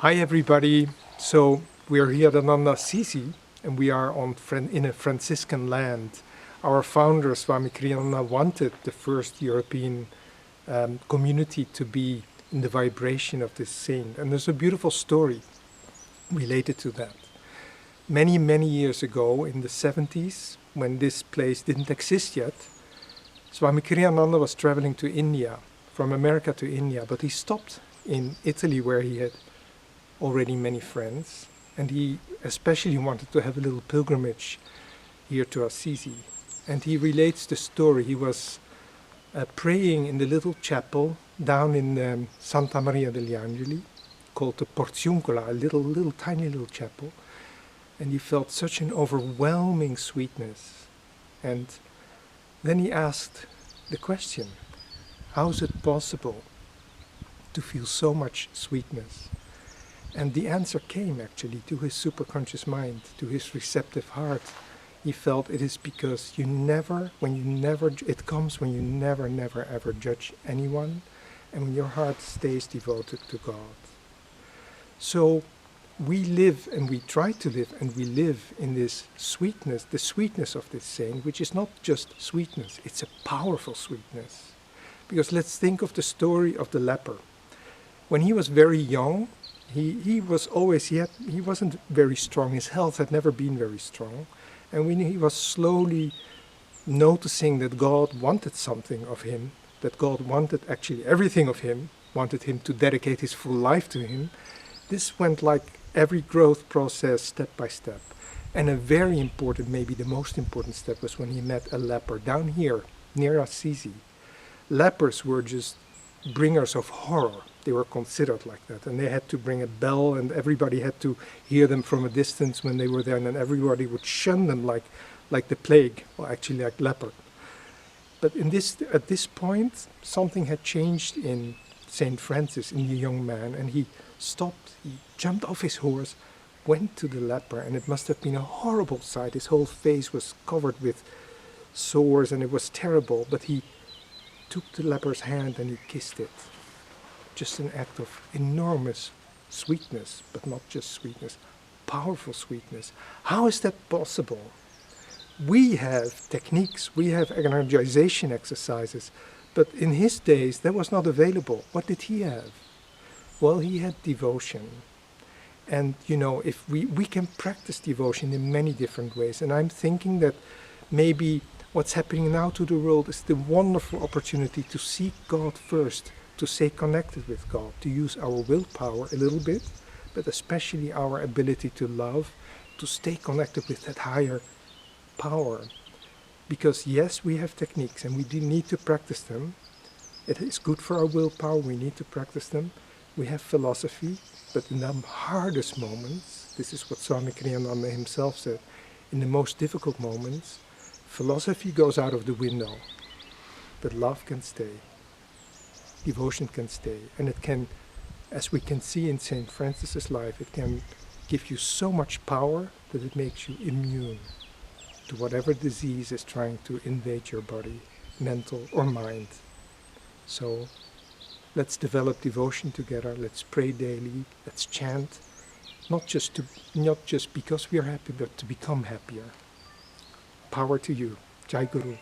Hi everybody. So we are here at Ananda Assisi and we are in a Franciscan land. Our founder Swami Kriyananda wanted the first European community to be in the vibration of this saint. And there's a beautiful story related to that. Many years ago in the 70s, when this place didn't exist yet, Swami Kriyananda was traveling to India, from America to India, but he stopped in Italy where he had already many friends, and he especially wanted to have a little pilgrimage here to Assisi. And he relates the story. He was praying in the little chapel down in Santa Maria degli Angeli, called the Porziuncola, a little tiny little chapel, and he felt such an overwhelming sweetness. And then he asked the question, how is it possible to feel so much sweetness? And the answer came actually to his superconscious mind, to his receptive heart. He felt it is because it comes when you never ever judge anyone, and when your heart stays devoted to God. So we live and we try to live and we live in this sweetness, the sweetness of this saint, which is not just sweetness, it's a powerful sweetness. Because let's think of the story of the leper. When he was very young, he wasn't very strong. His health had never been very strong. And when he was slowly noticing that God wanted something of him, that God wanted actually everything of him, wanted him to dedicate his full life to him, this went like every growth process step by step. And a very important, maybe the most important step, was when he met a leper down here near Assisi. Lepers were just bringers of horror. They were considered like that, and they had to bring a bell, and everybody had to hear them from a distance when they were there, and then everybody would shun them like the plague, or actually like leper. But at this point, something had changed in Saint Francis, in the young man, and he stopped, he jumped off his horse, went to the leper, and it must have been a horrible sight. His whole face was covered with sores, and it was terrible, but he took the leper's hand and he kissed it. Just an act of enormous sweetness, but not just sweetness, powerful sweetness. How is that possible? We have techniques, we have energization exercises, but in his days that was not available. What did he have? Well, he had devotion. And if we can practice devotion in many different ways, and I'm thinking that maybe what's happening now to the world is the wonderful opportunity to seek God first, to stay connected with God, to use our willpower a little bit, but especially our ability to love, to stay connected with that higher power. Because yes, we have techniques and we do need to practice them. It is good for our willpower, we need to practice them. We have philosophy, but in the hardest moments, this is what Swami Kriyananda himself said, in the most difficult moments, philosophy goes out of the window, but love can stay. Devotion can stay, and it can, as we can see in St. Francis's life, it can give you so much power that it makes you immune to whatever disease is trying to invade your body, mental or mind. So let's develop devotion together, let's pray daily, let's chant, not just because we are happy, but to become happier. Power to you. Jai Guru.